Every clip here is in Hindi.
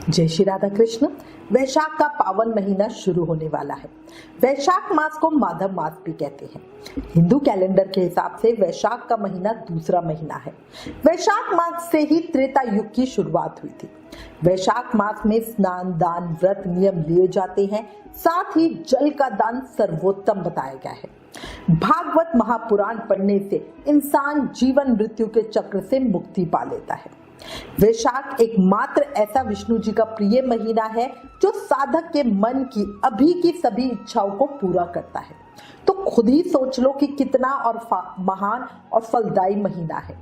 जय श्री राधा कृष्ण। वैशाख का पावन महीना शुरू होने वाला है। वैशाख मास को माधव मास भी कहते हैं। हिंदू कैलेंडर के हिसाब से वैशाख का महीना दूसरा महीना है। वैशाख मास से ही त्रेता युग की शुरुआत हुई थी। वैशाख मास में स्नान, दान, व्रत, नियम लिए जाते हैं। साथ ही जल का दान सर्वोत्तम बताया गया है। भागवत महापुराण पढ़ने से इंसान जीवन मृत्यु के चक्र से मुक्ति पा लेता है। वैशाख एकमात्र ऐसा विष्णु जी का प्रिय महीना है जो साधक के मन की अभी की सभी इच्छाओं को पूरा करता है। तो खुद ही सोच लो कि कितना और महान और फलदायी महीना है।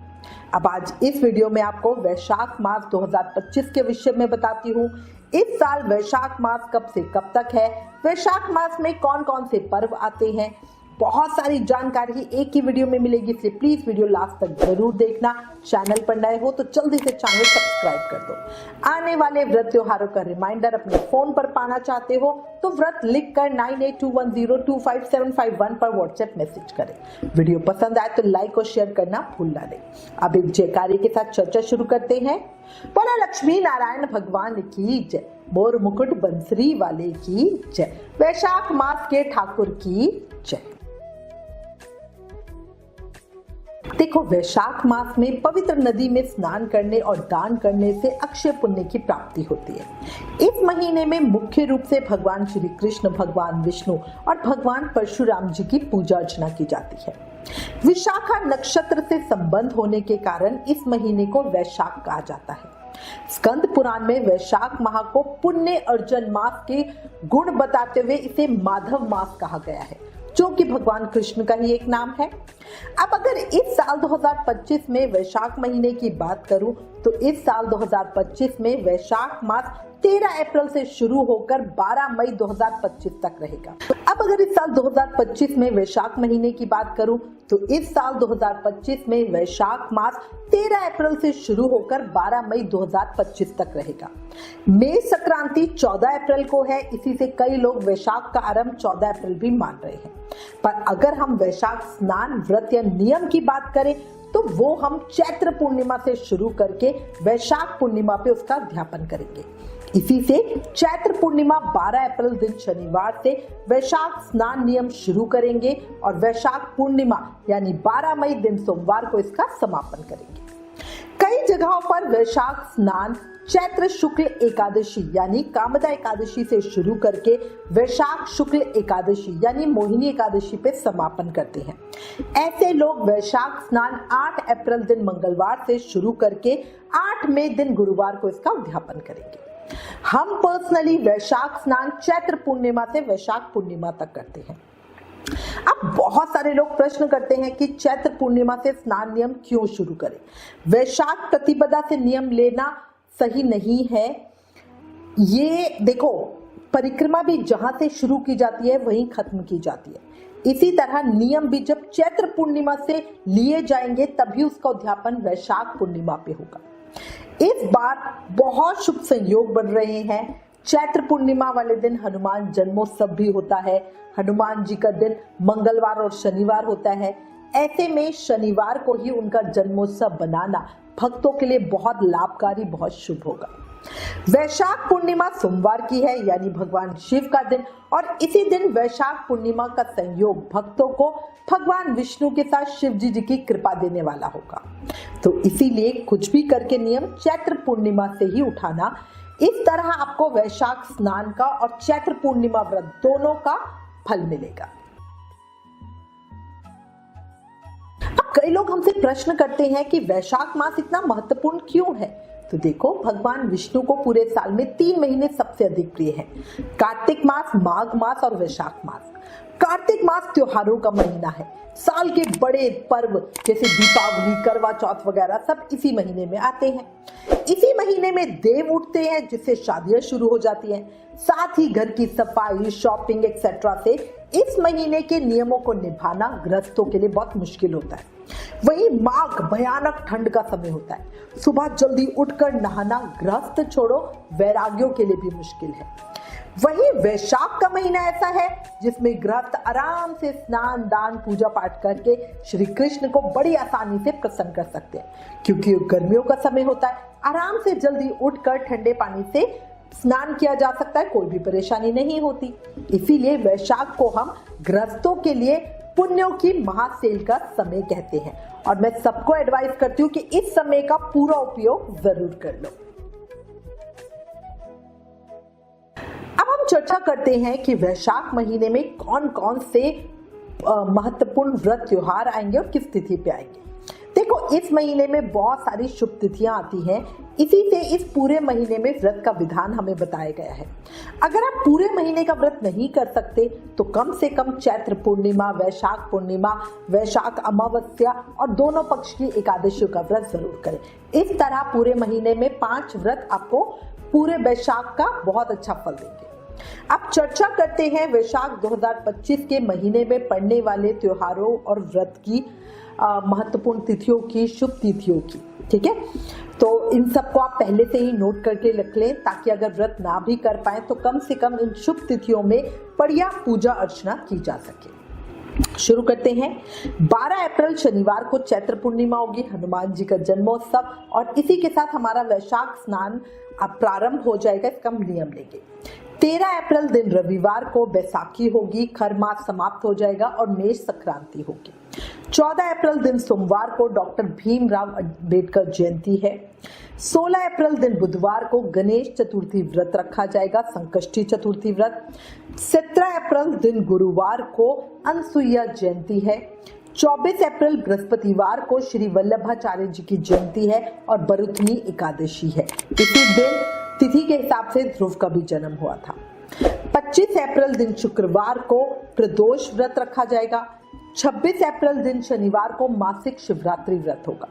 अब आज इस वीडियो में आपको वैशाख मास 2025 के विषय में बताती हूँ। इस साल वैशाख मास कब से कब तक है, वैशाख मास में कौन कौन से पर्व आते हैं, बहुत सारी जानकारी एक ही वीडियो में मिलेगी, इसलिए प्लीज वीडियो लास्ट तक जरूर देखना। चैनल पर नए हो तो जल्दी से चैनल सब्सक्राइब कर दो। आने वाले व्रत त्योहारों का रिमाइंडर अपने फोन पर पाना चाहते हो तो व्रत लिखकर 9821025751 पर व्हाट्सएप मैसेज करें। वीडियो पसंद आए तो लाइक और शेयर करना भूल ना दें। अब एक जयकारी के साथ चर्चा शुरू करते हैं। बोला लक्ष्मी नारायण भगवान की जय, मोर मुकुट बंसरी वाले की जय, वैशाख मास के ठाकुर की जय। देखो, वैशाख मास में पवित्र नदी में स्नान करने और दान करने से अक्षय पुण्य की प्राप्ति होती है। इस महीने में मुख्य रूप से भगवान श्री कृष्ण, भगवान विष्णु और भगवान परशुराम जी की पूजा अर्चना की जाती है। विशाखा नक्षत्र से संबंध होने के कारण इस महीने को वैशाख कहा जाता है। स्कंद पुराण में वैशाख माह को पुण्य अर्जन मास के गुण बताते हुए इसे माधव मास कहा गया है, जो कि भगवान कृष्ण का ही एक नाम है। अब अगर इस साल 2025 में वैशाख महीने की बात करूं तो इस साल 2025 में वैशाख मास 13 अप्रैल से शुरू होकर 12 मई 2025 तक रहेगा। अब अगर इस साल 2025 में वैशाख महीने की बात करूं तो इस साल 2025 में वैशाख मास 13 अप्रैल से शुरू होकर 12 मई 2025 तक रहेगा। मेष संक्रांति 14 अप्रैल को है, इसी से कई लोग वैशाख का आरंभ 14 अप्रैल भी मान रहे हैं। पर अगर हम वैशाख स्नान, व्रत या नियम की बात करें तो वो हम चैत्र पूर्णिमा से शुरू करके वैशाख पूर्णिमा पे उसका अध्यापन करेंगे। इसी से चैत्र पूर्णिमा 12 अप्रैल दिन शनिवार से वैशाख स्नान नियम शुरू करेंगे और वैशाख पूर्णिमा यानी 12 मई दिन सोमवार को इसका समापन करेंगे। कई जगहों पर वैशाख स्नान चैत्र शुक्ल एकादशी यानी कामदा एकादशी से शुरू करके वैशाख शुक्ल एकादशी यानी मोहिनी एकादशी पे समापन करते हैं। ऐसे लोग वैशाख स्नान 8 अप्रैल दिन मंगलवार से शुरू करके 8 मई दिन गुरुवार को इसका उद्यापन करेंगे। हम पर्सनली वैशाख स्नान चैत्र पूर्णिमा से वैशाख पूर्णिमा तक करते हैं। अब बहुत सारे लोग प्रश्न करते हैं कि चैत्र पूर्णिमा से स्नान नियम क्यों शुरू करें। वैशाख प्रतिपदा से नियम लेना सही नहीं है। ये देखो, परिक्रमा भी जहां से शुरू की जाती है वहीं खत्म की जाती है। इसी तरह नियम भी जब चैत्र पूर्णिमा से लिए जाएंगे तभी उसका उद्यापन वैशाख पूर्णिमा पे होगा। इस बार बहुत शुभ संयोग बन रहे हैं। चैत्र पूर्णिमा वाले दिन हनुमान जन्मोत्सव भी होता है। हनुमान जी का दिन मंगलवार और शनिवार होता है। ऐसे में शनिवार को ही उनका जन्मोत्सव बनाना भक्तों के लिए बहुत लाभकारी, बहुत शुभ होगा। वैशाख पूर्णिमा सोमवार की है यानी भगवान शिव का दिन, और इसी दिन वैशाख पूर्णिमा का संयोग भक्तों को भगवान विष्णु के साथ शिव जी की कृपा देने वाला होगा। तो इसीलिए कुछ भी करके नियम चैत्र पूर्णिमा से ही उठाना। इस तरह आपको वैशाख स्नान का और चैत्र पूर्णिमा व्रत दोनों का फल मिलेगा। अब कई लोग हमसे प्रश्न करते हैं कि वैशाख मास इतना महत्वपूर्ण क्यों है। तो देखो, भगवान विष्णु को पूरे साल में 3 महीने सबसे अधिक प्रिय हैं। कार्तिक मास, माघ मास और वैशाख मास। कार्तिक मास त्योहारों का महीना है। साल के बड़े पर्व जैसे दीपावली, करवा चौथ वगैरह सब इसी महीने में आते हैं। इसी महीने में देव उठते हैं जिससे शादियां शुरू हो जाती हैं। साथ ही घर की सफाई, शॉपिंग एक्सेट्रा से इस महीने के नियमों को निभाना गृहस्थों के लिए बहुत मुश्किल होता है। वहीं माघ भयानक ठंड का समय होता है। सुबह जल्दी उठकर नहाना गृहस्थ छोड़ो वैरागियों के लिए भी मुश्किल है। वहीं वैशाख का महीना ऐसा है जिसमें गृहस्थ आराम से स्नान, दान, पूजा पाठ करके श्री कृष्ण को बड़ी आसानी से प्रसन्न कर सकते हैं, क्योंकि गर्मियों का समय होता है। आराम से जल्दी उठकर ठंडे पानी से स्नान किया जा सकता है, कोई भी परेशानी नहीं होती। इसीलिए वैशाख को हम गृहस्थों के लिए पुण्यों की महासेल का समय कहते हैं और मैं सबको एडवाइस करती हूँ कि इस समय का पूरा उपयोग जरूर कर लो। अब हम चर्चा करते हैं कि वैशाख महीने में कौन कौन से महत्वपूर्ण व्रत त्योहार आएंगे और किस तिथि पे आएंगे। देखो, इस महीने में बहुत सारी शुभ तिथियां आती हैं, इसी से इस पूरे महीने में व्रत का विधान हमें बताया गया है। अगर आप पूरे महीने का व्रत नहीं कर सकते तो कम से कम चैत्र पूर्णिमा, वैशाख अमावस्या और दोनों पक्ष की एकादशियों का व्रत जरूर करें। इस तरह पूरे महीने में 5 व्रत आपको पूरे वैशाख का बहुत अच्छा फल देंगे। अब चर्चा करते हैं वैशाख 2025 के महीने में पड़ने वाले त्योहारों और व्रत की महत्वपूर्ण तिथियों की, शुभ तिथियों की। ठीक है, तो इन सबको आप पहले से ही नोट करके रख लें ताकि अगर व्रत ना भी कर पाए तो कम से कम इन शुभ तिथियों में बढ़िया पूजा अर्चना की जा सके। शुरू करते हैं। 12 अप्रैल शनिवार को चैत्र पूर्णिमा होगी, हनुमान जी का जन्मोत्सव, और इसी के साथ हमारा वैशाख स्नान प्रारंभ हो जाएगा, इसका हम नियम लेंगे। 13 अप्रैल दिन रविवार को बैसाखी होगी, खर मास समाप्त हो जाएगा और मेष संक्रांति होगी। 14 अप्रैल दिन सोमवार को डॉक्टर भीमराव अंबेडकर जयंती है। 16 अप्रैल दिन बुधवार को गणेश चतुर्थी व्रत रखा जाएगा, संकष्टी चतुर्थी व्रत। 17 अप्रैल दिन गुरुवार को अनसुईया जयंती है। 24 अप्रैल बृहस्पतिवार को श्री वल्लभाचार्य जी की जयंती है और बरुथनी एकादशी है। इसी दिन तिथि के हिसाब से ध्रुव का भी जन्म हुआ था। 25 अप्रैल दिन शुक्रवार को प्रदोष व्रत रखा जाएगा। 26 अप्रैल दिन शनिवार को मासिक शिवरात्रि व्रत होगा।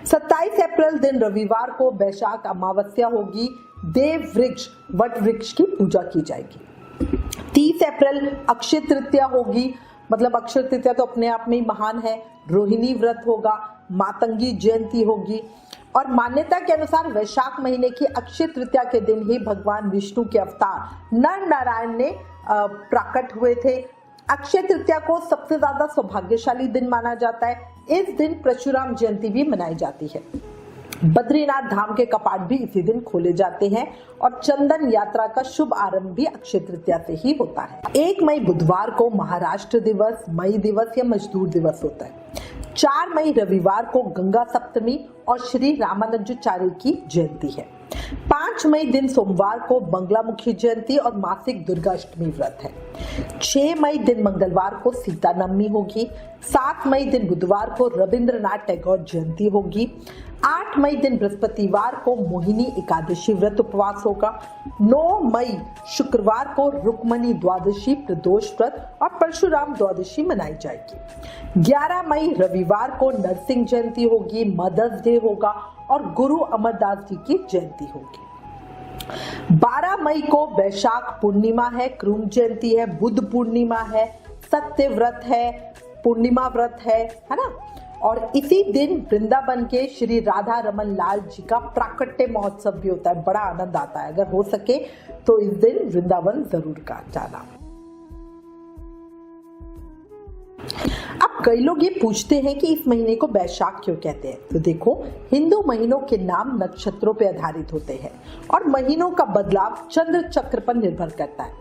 27 अप्रैल दिन रविवार को वैशाख अमावस्या होगी, देव वृक्ष वट वृक्ष की पूजा की जाएगी। 30 अप्रैल अक्षय तृतीया होगी, मतलब अक्षय तृतीया तो अपने आप में ही महान है। रोहिणी व्रत होगा, मातंगी जयंती होगी और मान्यता के अनुसार वैशाख महीने की अक्षय तृतीया के दिन ही भगवान विष्णु के अवतार नर नारायण ने प्रकट हुए थे। अक्षय तृतीया को सबसे ज्यादा सौभाग्यशाली दिन माना जाता है। इस दिन परशुराम जयंती भी मनाई जाती है। बद्रीनाथ धाम के कपाट भी इसी दिन खोले जाते हैं और चंदन यात्रा का शुभ आरंभ भी अक्षय तृतीया से ही होता है। 1 मई बुधवार को महाराष्ट्र दिवस, मई दिवस या मजदूर दिवस होता है। 4 मई रविवार को गंगा सप्तमी और श्री रामानुजाचार्य की जयंती है। 5 मई दिन सोमवार को बंगलामुखी जयंती और मासिक दुर्गाष्टमी व्रत है। 6 मई दिन मंगलवार को सीता नवमी होगी। 7 मई दिन बुधवार को रविंद्रनाथ टैगोर जयंती होगी। 8 मई दिन बृहस्पतिवार को मोहिनी एकादशी व्रत उपवास होगा। 9 मई शुक्रवार को रुक्मणी द्वादशी प्रदोष व्रत और परशुराम द्वादशी मनाई जाएगी। 11 मई रविवार को नरसिंह जयंती होगी, मदर्स डे होगा और गुरु अमरदास जी की जयंती होगी। 12 मई को वैशाख पूर्णिमा है, क्रूम जयंती है, बुद्ध पूर्णिमा है, सत्य व्रत है, पूर्णिमा व्रत है ना। और इसी दिन वृंदावन के श्री राधा रमन लाल जी का प्राकट्य महोत्सव भी होता है। बड़ा आनंद आता है, अगर हो सके तो इस दिन वृंदावन जरूर का जाना। अब कई लोग ये पूछते हैं कि इस महीने को वैशाख क्यों कहते हैं। तो देखो, हिंदू महीनों के नाम नक्षत्रों पर आधारित होते हैं और महीनों का बदलाव चंद्र चक्र पर निर्भर करता है।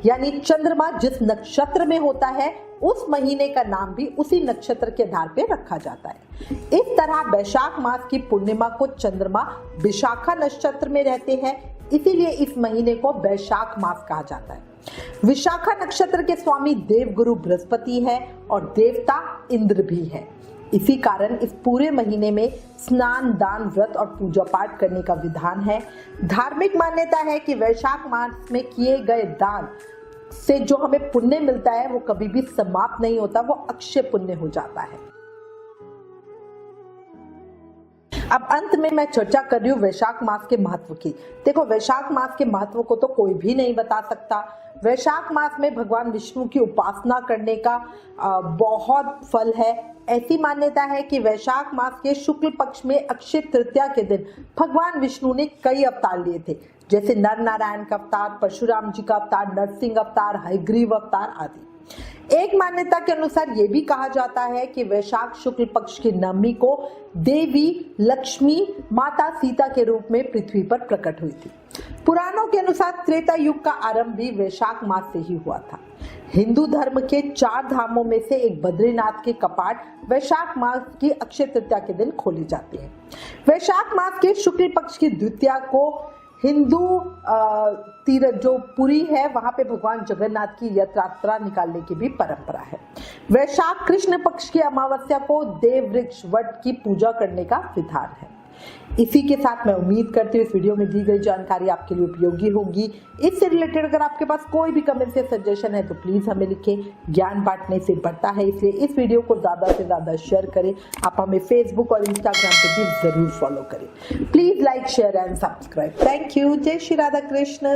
यानी चंद्रमा जिस नक्षत्र में होता है उस महीने का नाम भी उसी नक्षत्र के आधार पर रखा जाता है। इस तरह वैशाख मास की पूर्णिमा को चंद्रमा विशाखा नक्षत्र में रहते हैं, इसीलिए इस महीने को वैशाख मास कहा जाता है। विशाखा नक्षत्र के स्वामी देवगुरु बृहस्पति है और देवता इंद्र भी है। इसी कारण इस पूरे महीने में स्नान, दान, व्रत और पूजा पाठ करने का विधान है। धार्मिक मान्यता है कि वैशाख मास में किए गए दान से जो हमें पुण्य मिलता है वो कभी भी समाप्त नहीं होता, वो अक्षय पुण्य हो जाता है। अब अंत में मैं चर्चा कर रही हूँ वैशाख मास के महत्व की। देखो, वैशाख मास के महत्व को तो कोई भी नहीं बता सकता। वैशाख मास में भगवान विष्णु की उपासना करने का बहुत फल है। ऐसी मान्यता है कि वैशाख मास के शुक्ल पक्ष में अक्षय तृतीया के दिन भगवान विष्णु ने कई अवतार लिए थे, जैसे नर नारायण का अवतार, परशुराम जी का अवतार, नरसिंह अवतार, हयग्रीव अवतार आदि। एक मान्यता के अनुसार ये भी कहा जाता है कि वैशाख शुक्ल पक्ष की नवमी को देवी लक्ष्मी माता सीता के रूप में पृथ्वी पर प्रकट हुई थी। पुराणों पुराणों के अनुसार त्रेता युग का आरंभ भी वैशाख मास से ही हुआ था। हिंदू धर्म के 4 धामों में से एक बद्रीनाथ के कपाट वैशाख मास की अक्षय तृतीया के दिन खोले जाते हैं। वैशाख मास के शुक्ल पक्ष की द्वितीया को हिंदू तीर्थ जो पुरी है वहां पे भगवान जगन्नाथ की रथ यात्रा निकालने की भी परंपरा है। वैशाख कृष्ण पक्ष की अमावस्या को देव वृक्ष वट की पूजा करने का विधान है। इसी के साथ मैं उम्मीद करती हूँ इस वीडियो में दी गई जानकारी आपके लिए उपयोगी होगी। इससे रिलेटेड अगर आपके पास कोई भी कमेंट या सजेशन है तो प्लीज हमें लिखें। ज्ञान बांटने से बढ़ता है, इसलिए इस वीडियो को ज्यादा से ज्यादा शेयर करें। आप हमें फेसबुक और इंस्टाग्राम पे भी जरूर फॉलो करें। Please like, share and subscribe. Thank you. जय श्री राधा कृष्ण।